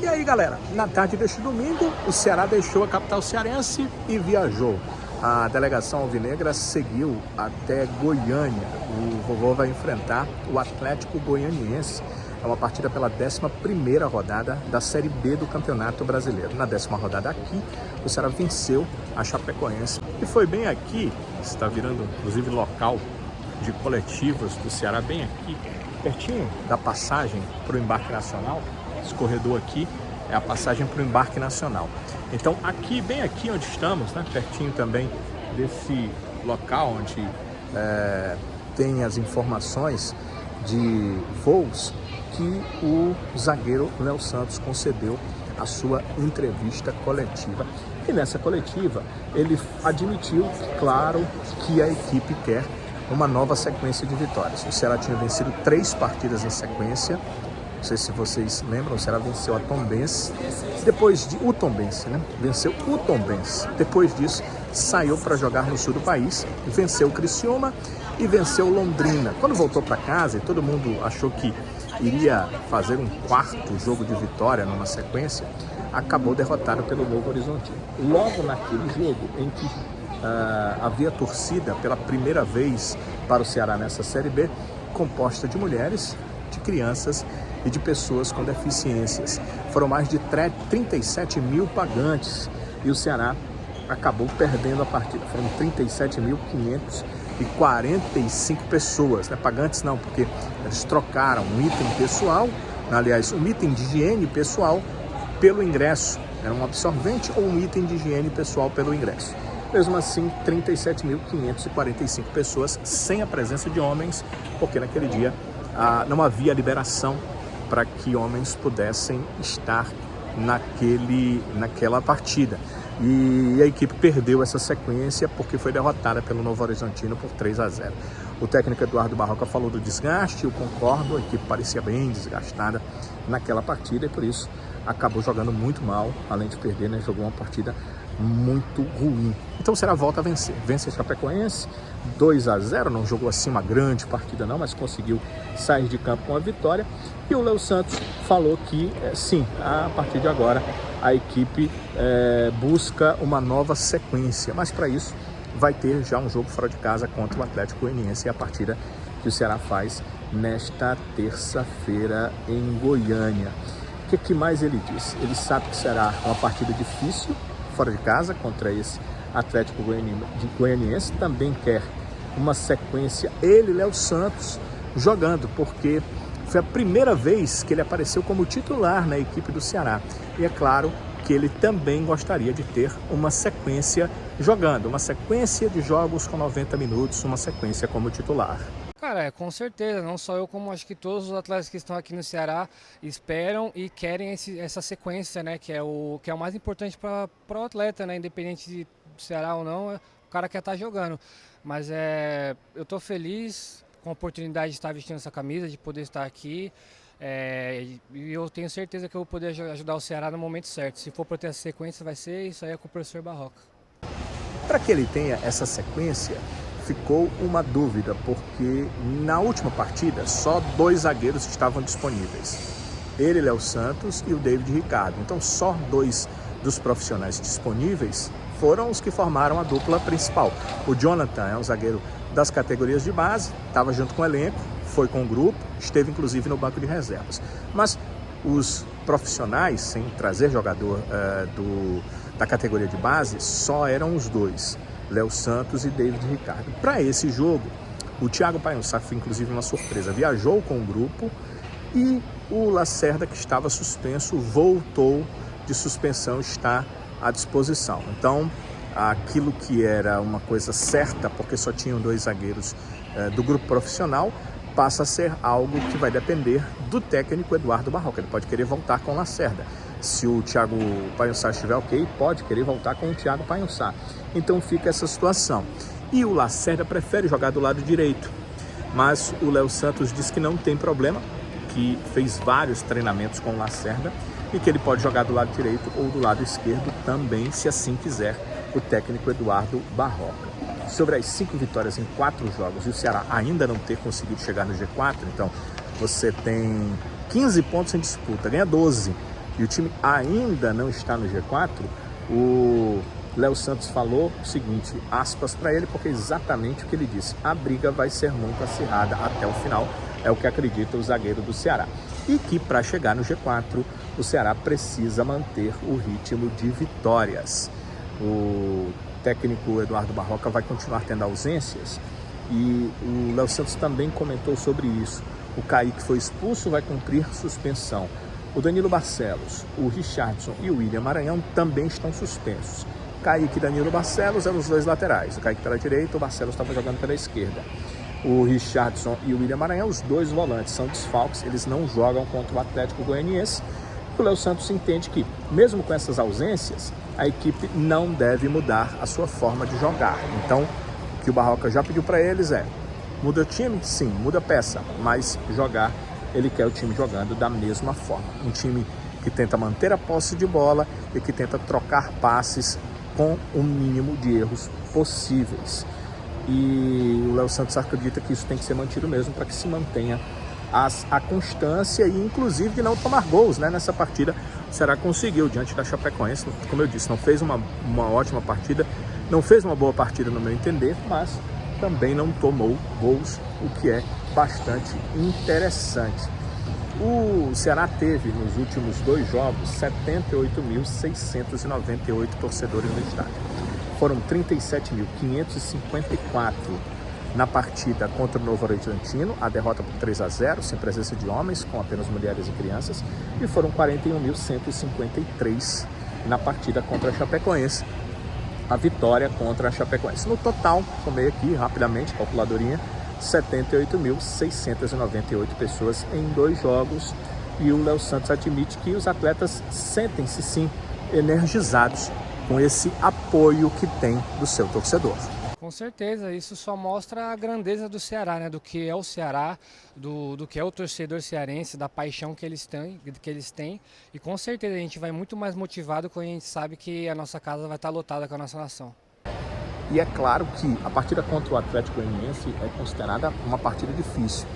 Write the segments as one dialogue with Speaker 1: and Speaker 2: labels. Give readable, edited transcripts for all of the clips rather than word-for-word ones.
Speaker 1: E aí, galera, na tarde deste domingo, o Ceará deixou a capital cearense e viajou. A delegação alvinegra seguiu até Goiânia. O Vovô vai enfrentar o Atlético Goianiense. É uma partida pela 11ª rodada da Série B do Campeonato Brasileiro. Na 10ª rodada aqui, o Ceará venceu a Chapecoense. E foi bem aqui, está virando inclusive local de coletivas do Ceará, bem aqui, pertinho da passagem para o embarque nacional. Esse corredor aqui é a passagem para o embarque nacional. Então aqui, bem aqui onde estamos, né, pertinho também desse local onde tem as informações de voos que o zagueiro Léo Santos concedeu a sua entrevista coletiva. E nessa coletiva ele admitiu, claro, que a equipe quer uma nova sequência de vitórias. O Ceará tinha vencido 3 partidas em sequência. Não sei se vocês lembram, o Ceará venceu a Tombense. Depois de o Tombense, né? Venceu o Tombense. Depois disso, saiu para jogar no sul do país, venceu o Criciúma e venceu o Londrina. Quando voltou para casa e todo mundo achou que iria fazer um 4º jogo de vitória numa sequência, acabou derrotado pelo Novo Horizontino. Logo naquele jogo em que havia torcida pela primeira vez para o Ceará nessa Série B, composta de mulheres, de crianças e de pessoas com deficiências. Foram mais de 37 mil pagantes e o Ceará acabou perdendo a partida. Foram 37.545 pessoas, né? Pagantes não, porque eles trocaram um item pessoal, aliás, um item de higiene pessoal pelo ingresso. Era um absorvente ou um item de higiene pessoal pelo ingresso. Mesmo assim, 37.545 pessoas sem a presença de homens, porque naquele dia não havia liberação para que homens pudessem estar naquela partida. E a equipe perdeu essa sequência porque foi derrotada pelo Novo Horizontino por 3-0. O técnico Eduardo Barroca falou do desgaste, eu concordo, a equipe parecia bem desgastada naquela partida e por isso acabou jogando muito mal, além de perder, né, jogou uma partida muito ruim. Então o Ceará volta a vencer. Vence a Chapecoense 2-0, não jogou assim uma grande partida não, mas conseguiu sair de campo com a vitória. E o Léo Santos falou que sim, a partir de agora a equipe busca uma nova sequência, mas para isso vai ter já um jogo fora de casa contra o Atlético Goianiense, e a partida que o Ceará faz nesta terça-feira em Goiânia. O que mais ele disse? Ele sabe que será uma partida difícil fora de casa contra esse Atlético Goianiense. Também quer uma sequência, ele, Léo Santos, jogando, porque foi a primeira vez que ele apareceu como titular na equipe do Ceará. E é claro que ele também gostaria de ter uma sequência jogando, uma sequência de jogos com 90 minutos, uma sequência como titular.
Speaker 2: Cara, com certeza, não só eu, como acho que todos os atletas que estão aqui no Ceará esperam e querem essa sequência, né, que é o mais importante para o atleta, né, independente de Ceará ou não, o cara quer estar jogando. Mas eu estou feliz com a oportunidade de estar vestindo essa camisa, de poder estar aqui, e eu tenho certeza que eu vou poder ajudar o Ceará no momento certo. Se for para ter essa sequência, vai ser isso aí é com o professor Barroca.
Speaker 1: Para que ele tenha essa sequência, ficou uma dúvida, porque na última partida só 2 zagueiros estavam disponíveis. Ele, Léo Santos, e o David Ricardo. Então só 2 dos profissionais disponíveis foram os que formaram a dupla principal. O Jonathan é um zagueiro das categorias de base, estava junto com o elenco, foi com o grupo, esteve inclusive no banco de reservas. Mas os profissionais, sem trazer jogador da categoria de base, só eram os 2. Léo Santos e David Ricardo. Para esse jogo, o Thiago Paionçá foi inclusive uma surpresa, viajou com o grupo e o Lacerda, que estava suspenso, voltou de suspensão, está à disposição. Então, aquilo que era uma coisa certa, porque só tinham 2 zagueiros do grupo profissional, passa a ser algo que vai depender do técnico Eduardo Barroca. Ele pode querer voltar com o Lacerda. Se o Thiago Paionçá estiver ok, pode querer voltar com o Thiago Paionçá. Então fica essa situação. E o Lacerda prefere jogar do lado direito. Mas o Léo Santos diz que não tem problema, que fez vários treinamentos com o Lacerda e que ele pode jogar do lado direito ou do lado esquerdo também, se assim quiser o técnico Eduardo Barroca. Sobre as 5 vitórias em 4 jogos e o Ceará ainda não ter conseguido chegar no G4, então você tem 15 pontos em disputa, ganha 12, e o time ainda não está no G4, o Léo Santos falou o seguinte, aspas para ele, porque é exatamente o que ele disse: a briga vai ser muito acirrada até o final, é o que acredita o zagueiro do Ceará. E que para chegar no G4, o Ceará precisa manter o ritmo de vitórias. O técnico Eduardo Barroca vai continuar tendo ausências e o Léo Santos também comentou sobre isso. O Kaique foi expulso, vai cumprir suspensão. O Danilo Barcelos, o Richardson e o William Maranhão também estão suspensos. Kaique e Danilo Barcelos eram os dois laterais. O Kaique pela direita, o Barcelos estava jogando pela esquerda. O Richardson e o William Maranhão, os dois volantes, são desfalques, eles não jogam contra o Atlético Goianiense. O Léo Santos entende que, mesmo com essas ausências, a equipe não deve mudar a sua forma de jogar. Então, o que o Barroca já pediu para eles é: muda o time? Sim, muda a peça, mas jogar, ele quer o time jogando da mesma forma. Um time que tenta manter a posse de bola e que tenta trocar passes com o mínimo de erros possíveis. E o Léo Santos acredita que isso tem que ser mantido mesmo para que se mantenha a constância e inclusive de não tomar gols, né? Nessa partida o Ceará conseguiu diante da Chapecoense, como eu disse, não fez uma ótima partida, não fez uma boa partida no meu entender, mas também não tomou gols, o que é bastante interessante. O Ceará teve nos últimos 2 jogos 78.698 torcedores no estádio. Foram 37.554 na partida contra o Novo Horizontino, a derrota por 3-0, sem presença de homens, com apenas mulheres e crianças, e foram 41.153 na partida contra a Chapecoense, a vitória contra a Chapecoense. No total, somei aqui rapidamente, calculadorinha, 78.698 pessoas em 2 jogos, e o Léo Santos admite que os atletas sentem-se sim energizados com esse apoio que tem do seu torcedor.
Speaker 2: Com certeza, isso só mostra a grandeza do Ceará, né? Do que é o Ceará, do que é o torcedor cearense, da paixão que eles têm. E com certeza a gente vai muito mais motivado quando a gente sabe que a nossa casa vai estar lotada com a nossa nação.
Speaker 1: E é claro que a partida contra o Atlético Goianiense é considerada uma partida difícil.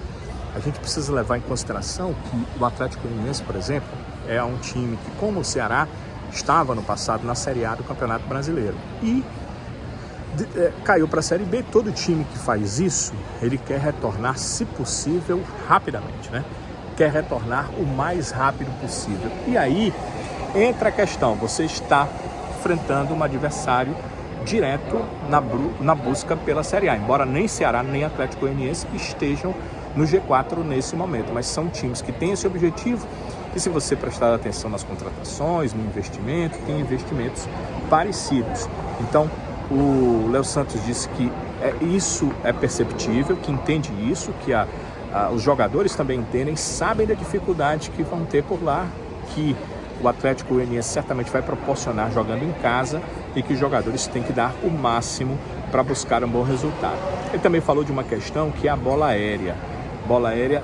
Speaker 1: A gente precisa levar em consideração que o Atlético Goianiense, por exemplo, é um time que, como o Ceará, estava no passado na Série A do Campeonato Brasileiro e caiu para a Série B. Todo time que faz isso, ele quer retornar, se possível, rapidamente, né? Quer retornar o mais rápido possível. E aí entra a questão: você está enfrentando um adversário direto na busca pela Série A, embora nem Ceará nem Atlético Goianiense estejam no G4 nesse momento, mas são times que têm esse objetivo. E se você prestar atenção nas contratações, no investimento, tem investimentos parecidos. Então, o Léo Santos disse que isso é perceptível, que entende isso, que os jogadores também entendem, sabem da dificuldade que vão ter por lá, que o Atlético Goianiense certamente vai proporcionar jogando em casa e que os jogadores têm que dar o máximo para buscar um bom resultado. Ele também falou de uma questão que é a bola aérea. Bola aérea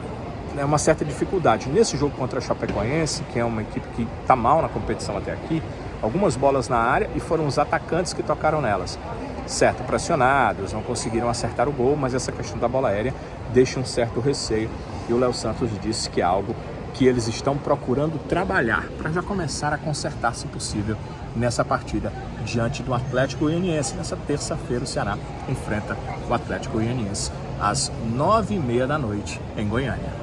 Speaker 1: é uma certa dificuldade. Nesse jogo contra a Chapecoense, que é uma equipe que está mal na competição até aqui, algumas bolas na área e foram os atacantes que tocaram nelas. Certo, pressionados, não conseguiram acertar o gol, mas essa questão da bola aérea deixa um certo receio. E o Léo Santos disse que é algo que eles estão procurando trabalhar para já começar a consertar, se possível, nessa partida diante do Atlético Goianiense. Nessa terça-feira o Ceará enfrenta o Atlético Goianiense às 9h30 da noite em Goiânia.